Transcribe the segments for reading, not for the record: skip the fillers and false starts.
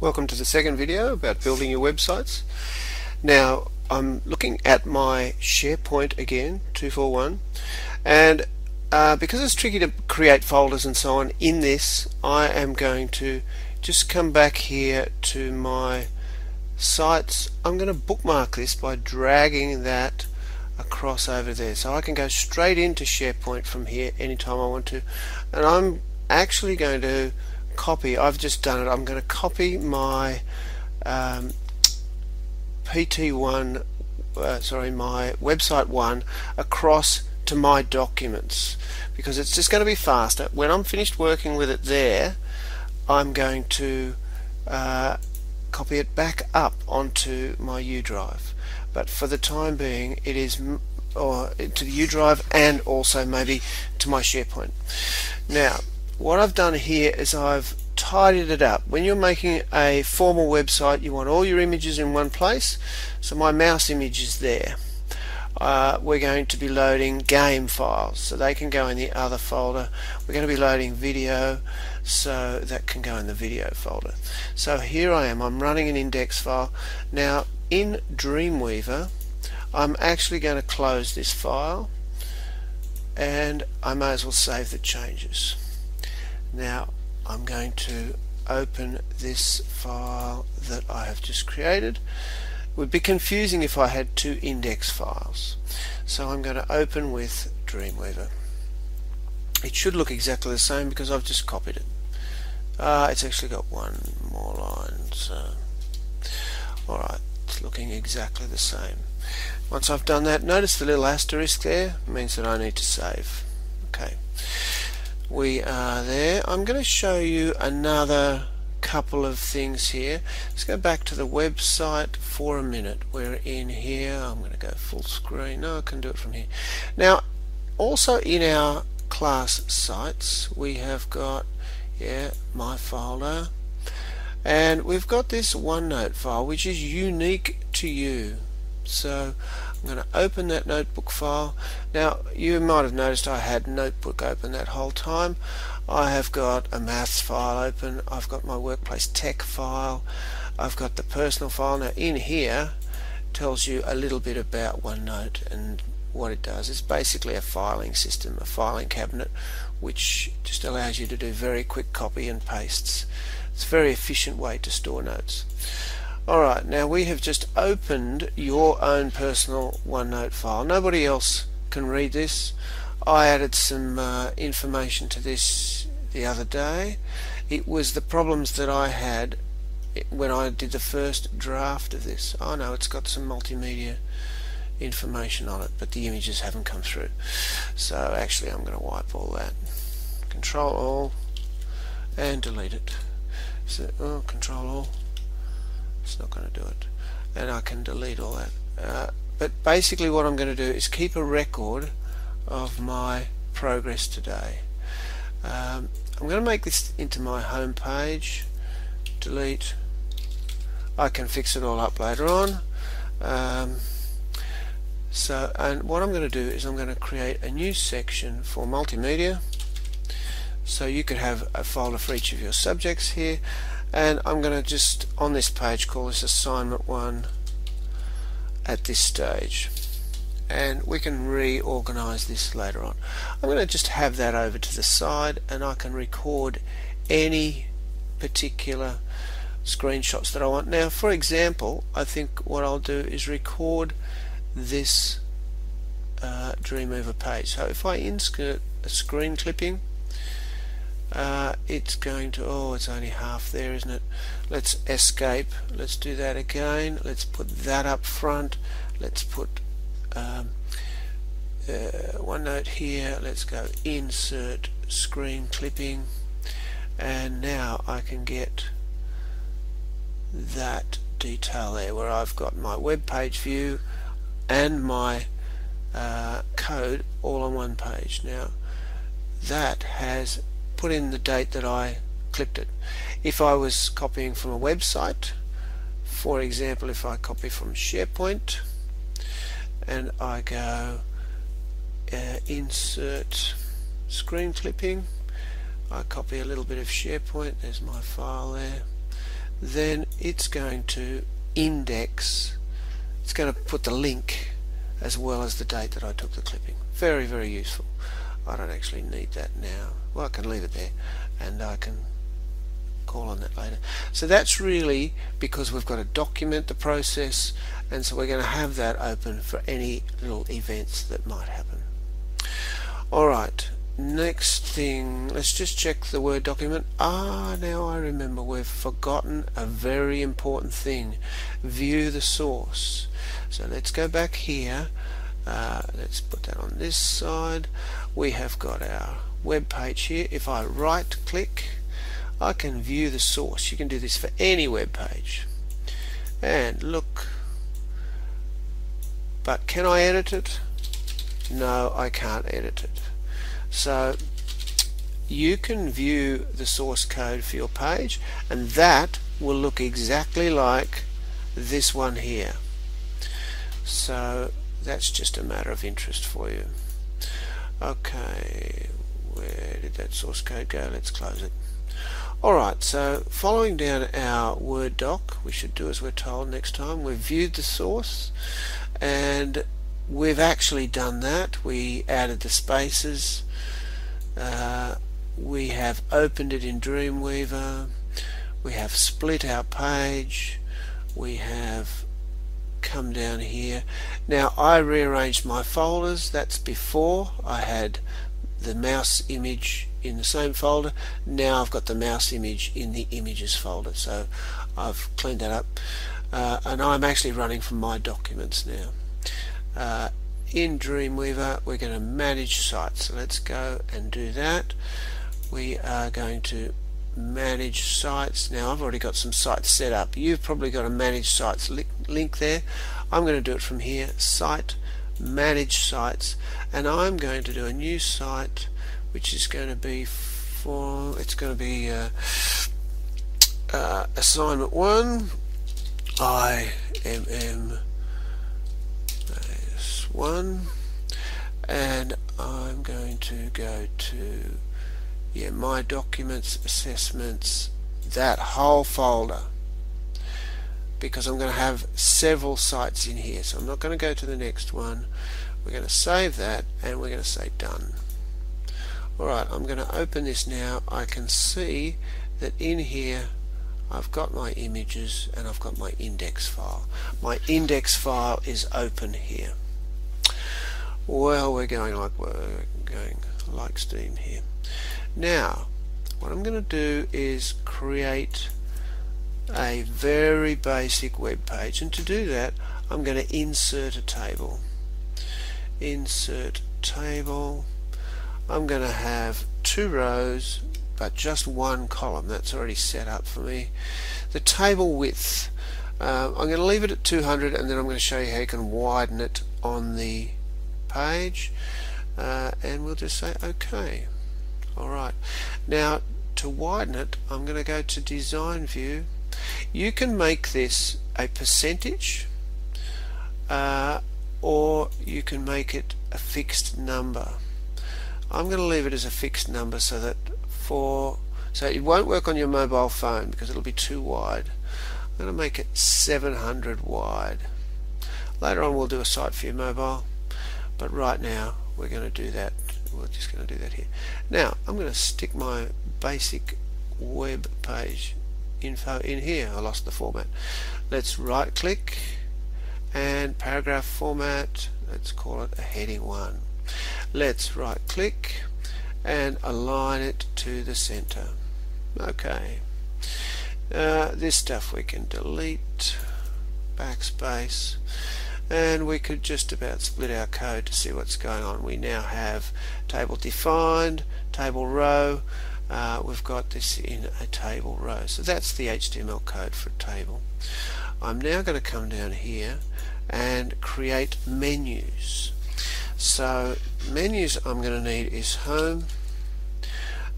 Welcome to the second video about building your websites. Now I'm looking at my SharePoint again, 241, and because it's tricky to create folders and so on in this, I am going to just come back here to my sites. I'm going to bookmark this by dragging that across over there, so I can go straight into SharePoint from here anytime I want to. And I'm actually going to copy, I've just done it, I'm going to copy my PT1 my website 1 across to my documents, because it's just going to be faster. When I'm finished working with it there, I'm going to copy it back up onto my U drive, but for the time being it is to the U drive and also maybe to my SharePoint. Now what I've done here is I've tidied it up. When you're making a formal website, you want all your images in one place, so my mouse image is there. We're going to be loading game files, so they can go in the other folder. We're going to be loading video, so that can go in the video folder. So here I am, I'm running an index file. Now in Dreamweaver I'm actually going to close this file, and I may as well save the changes. Now I'm going to open this file that I have just created. It would be confusing if I had two index files, so I'm going to open with Dreamweaver. It should look exactly the same because I've just copied it. It's actually got one more line, so alright, it's looking exactly the same. Once I've done that, notice the little asterisk there, it means that I need to save. Okay, we are there. I'm going to show you another couple of things here. Let's go back to the website for a minute. We're in here. I'm going to go full screen. No, I can do it from here. Now also in our class sites we have got my folder, and we've got this OneNote file which is unique to you. So I'm going to open that notebook file. Now you might have noticed I had Notebook open that whole time. I have got a maths file open, I've got my workplace tech file, I've got the personal file. Now in here tells you a little bit about OneNote and what it does. It's basically a filing system, a filing cabinet, which just allows you to do very quick copy and pastes. It's a very efficient way to store notes. Alright, now we have just opened your own personal OneNote file. Nobody else can read this. I added some information to this the other day. It was the problems that I had when I did the first draft of this. Oh no, it's got some multimedia information on it, but the images haven't come through. So actually I'm going to wipe all that. Control all and delete it. So Control all. It's not going to do it, and I can delete all that. But basically what I'm going to do is keep a record of my progress today. I'm going to make this into my home page. Delete. I can fix it all up later on. And what I'm going to do is I'm going to create a new section for multimedia, so you could have a folder for each of your subjects here. And I'm going to just on this page call this assignment 1 at this stage, and we can reorganize this later on. I'm going to just have that over to the side, and I can record any particular screenshots that I want. Now for example, I think what I'll do is record this Dreamweaver page. So if I insert a screen clipping, it's going to, it's only half there, isn't it? Let's escape, let's do that again, let's put that up front, let's put OneNote here, let's go insert screen clipping, and now I can get that detail there where I've got my web page view and my code all on one page. Now that has put in the date that I clipped it. If I was copying from a website, for example, if I copy from SharePoint and I go insert screen clipping, I copy a little bit of SharePoint, there's my file there, then it's going to index, it's going to put the link as well as the date that I took the clipping. Very, very useful. I don't actually need that now. Well, I can leave it there and I can call on that later. So that's really because we've got to document the process, and so we're going to have that open for any little events that might happen. Alright, next thing, let's just check the Word document. Now I remember we've forgotten a very important thing. View the source. So let's go back here. Let's put that on this side. We have got our web page here. If I right click, I can view the source. You can do this for any web page. And look, but can I edit it? No, I can't edit it. So you can view the source code for your page, and that will look exactly like this one here. So that's just a matter of interest for you. Okay, where did that source code go? Let's close it. Alright, so following down our Word doc, we should do as we're told next time. We've viewed the source, and we've actually done that. We added the spaces, we have opened it in Dreamweaver, we have split our page, we have come down here. Now I rearranged my folders. That's before I had the mouse image in the same folder. Now I've got the mouse image in the images folder, so I've cleaned that up, and I'm actually running from my documents now. In Dreamweaver we're going to manage sites, so let's go and do that. We are going to manage sites. Now I've already got some sites set up. You've probably got a manage sites link there. I'm going to do it from here, site, manage sites, and I'm going to do a new site which is going to be for, it's going to be assignment 1, IMM-1, and I'm going to go to my documents, assessments, that whole folder, because I'm going to have several sites in here. So I'm not going to go to the next one. We're going to save that and we're going to say done. Alright, I'm going to open this now. I can see that in here I've got my images and I've got my index file. My index file is open here. Well, we're going like steam here. Now what I'm going to do is create a very basic web page, and to do that I'm going to insert a table. Insert table. I'm going to have 2 rows but just 1 column. That's already set up for me. The table width, I'm going to leave it at 200, and then I'm going to show you how you can widen it on the page, and we'll just say OK. Alright, now to widen it I'm going to go to Design View. You can make this a percentage, or you can make it a fixed number. I'm going to leave it as a fixed number so that so it won't work on your mobile phone because it'll be too wide. I'm going to make it 700 wide. Later on we'll do a site for your mobile, but right now we're going to do that. We're just going to do that here. Now I'm going to stick my basic web page info in here. I lost the format. Let's right click and paragraph format. Let's call it a heading 1. Let's right click and align it to the center. Okay. This stuff we can delete, backspace, and we could just about split our code to see what's going on. We now have table defined, table row. We've got this in a table row. So that's the HTML code for a table. I'm now going to come down here and create menus. So menus I'm going to need is home,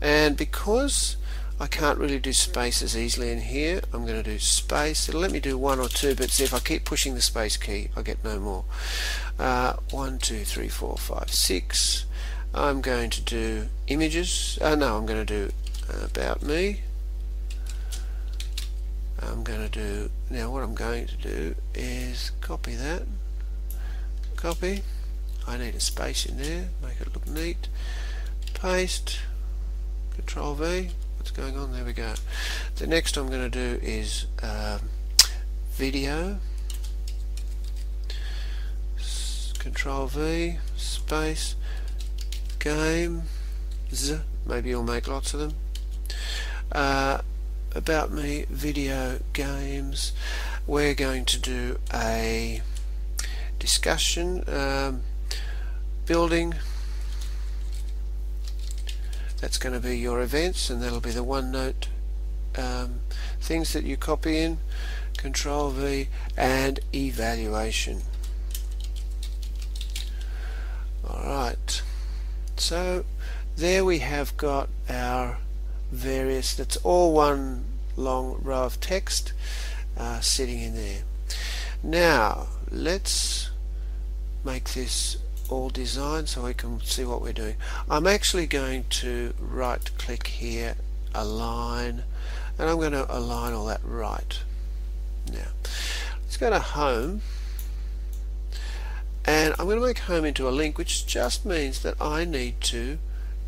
and because I can't really do spaces easily in here, I'm going to do space. It'll let me do 1 or 2, but see, if I keep pushing the space key I get no more. 1, 2, 3, 4, 5, 6. I'm going to do images. No, I'm going to do about me. I'm going to do now, what I'm going to do is copy that, copy, I need a space in there, make it look neat, paste, Control V, what's going on, there we go. The next I'm going to do is video, Control V, space, games, maybe you'll make lots of them, about me, video, games. We're going to do a discussion, building, that's going to be your events, and that'll be the OneNote things that you copy in, Control V, and evaluation. Alright, so there we have got our various, that's all one long row of text sitting in there. Now let's make this all design so we can see what we're doing. I'm actually going to right click here, align, and I'm going to align all that right. Now let's go to home, and I'm going to make home into a link, which just means that I need to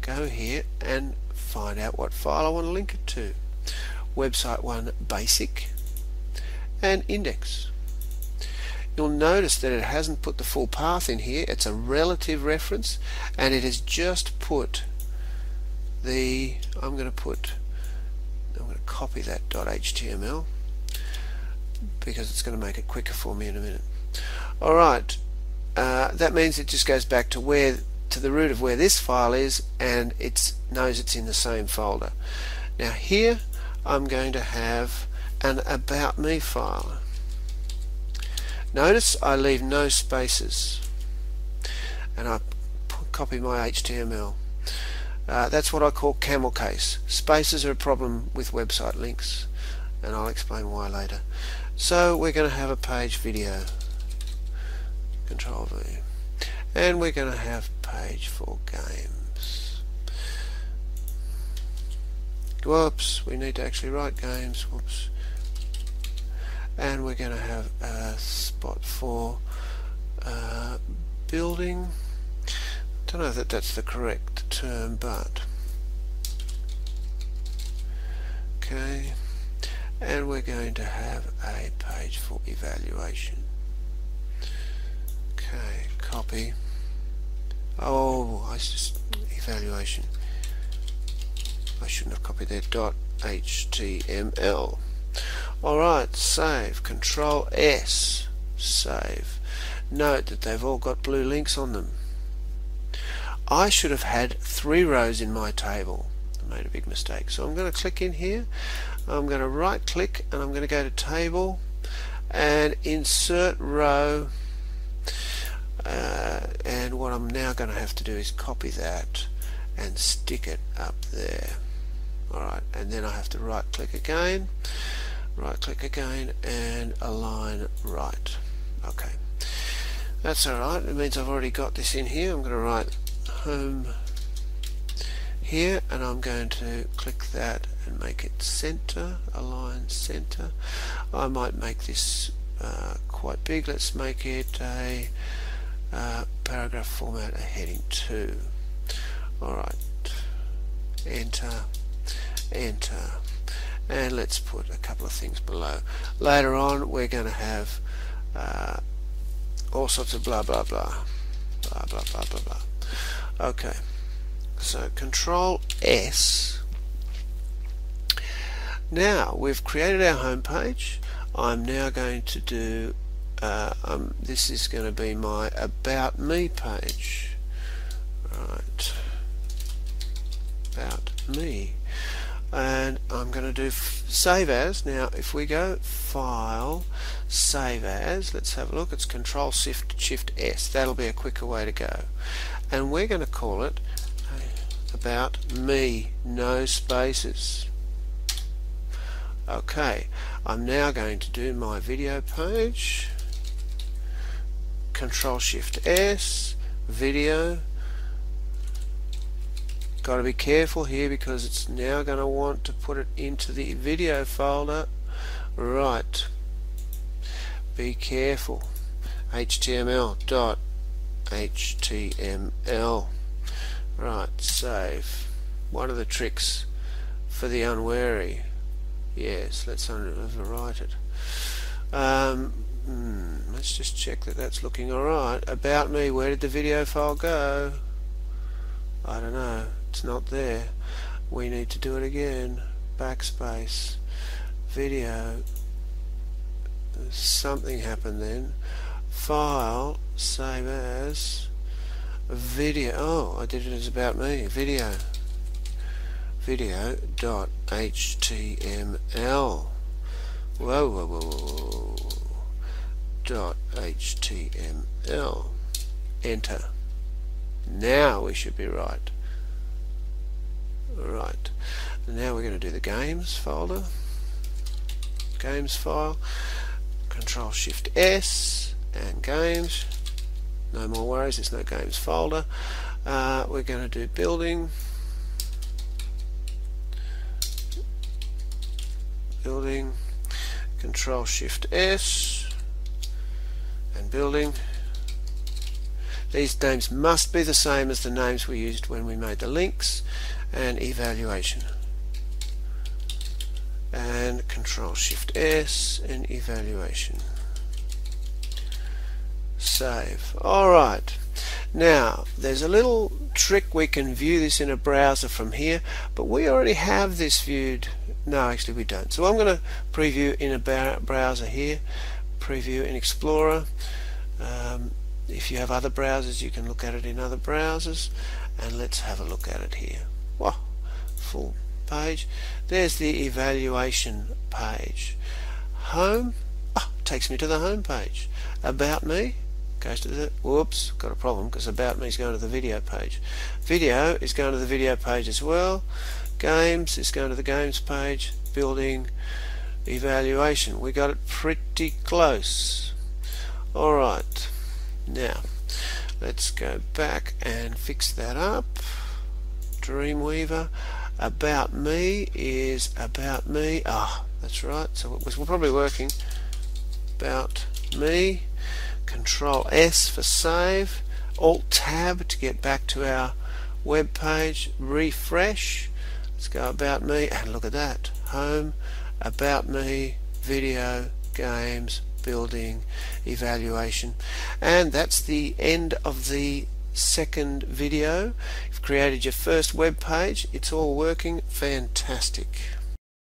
go here and find out what file I want to link it to. Website 1 basic and index. You'll notice that it hasn't put the full path in here. It's a relative reference, and it has just put the, I'm going to copy that .html because it's going to make it quicker for me in a minute. Alright, that means it just goes back to the root of where this file is, and it knows it's in the same folder. Now here I'm going to have an about me file. Notice I leave no spaces, and I copy my HTML. That's what I call camel case. Spaces are a problem with website links, and I'll explain why later. So we're going to have a page video, Control V, and we're going to have page for games. Whoops, we need to actually write games. Whoops. And we're going to have a spot for building. Don't know if that's the correct term, but okay. And we're going to have a page for evaluation. Okay, copy. Oh, I just evaluation. I shouldn't have copied that .html. Alright, save. Control S, save. Note that they've all got blue links on them. I should have had 3 rows in my table. I made a big mistake. So I'm going to click in here. I'm going to right click, and I'm going to go to table and insert row. And what I'm now going to have to do is copy that and stick it up there. Alright, and then I have to right click again, and align right. Okay, that's alright. It means I've already got this in here. I'm going to write home here, and I'm going to click that and make it center, align center. I might make this quite big. Let's make it a paragraph format, a heading 2. Alright, enter, enter, and let's put a couple of things below. Later on we're going to have all sorts of blah blah blah, blah blah blah blah blah. Okay, so Control S. Now we've created our home page. I'm now going to do this is going to be my about me page. Right, about me, and I'm going to do save as. Now if we go file, save as, let's have a look. It's Control Shift S. That'll be a quicker way to go, and we're going to call it about me, no spaces. Okay, I'm now going to do my video page, Control Shift S, video. Got to be careful here because it's now going to want to put it into the video folder. Right, be careful. HTML.html. Right, save. One of the tricks for the unwary. Yes, let's overwrite it. Let's just check that that's looking alright. About me, where did the video file go? I don't know, it's not there. We need to do it again. Backspace, video, something happened then. File, save as, video, oh, I did it as about me, video .html. Whoa. .html. Enter. Now we should be right. Right. Now we're going to do the games folder. Games file. Control Shift S and games. No more worries, there's no games folder. We're going to do building. Building. Control Shift S and building. These names must be the same as the names we used when we made the links, and evaluation. And Control Shift S and evaluation. Save. Alright. Now, there's a little trick. We can view this in a browser from here, but we already have this viewed. No, actually we don't. So I'm going to preview in a browser here. Preview in Explorer. If you have other browsers, you can look at it in other browsers, and let's have a look at it here. Wow, full page. There's the evaluation page. Home, takes me to the home page. About me goes to the, whoops, got a problem because about me is going to the video page. Video is going to the video page as well. Games is going to the games page. Building, evaluation. We got it pretty close. Alright, now let's go back and fix that up. Dreamweaver. About me is about me. That's right, so it was probably working. About me. Control S for save. Alt Tab to get back to our web page. Refresh. Let's go about me, and look at that. Home, about me, video, games, building, evaluation. And that's the end of the second video. You've created your first web page. It's all working fantastic.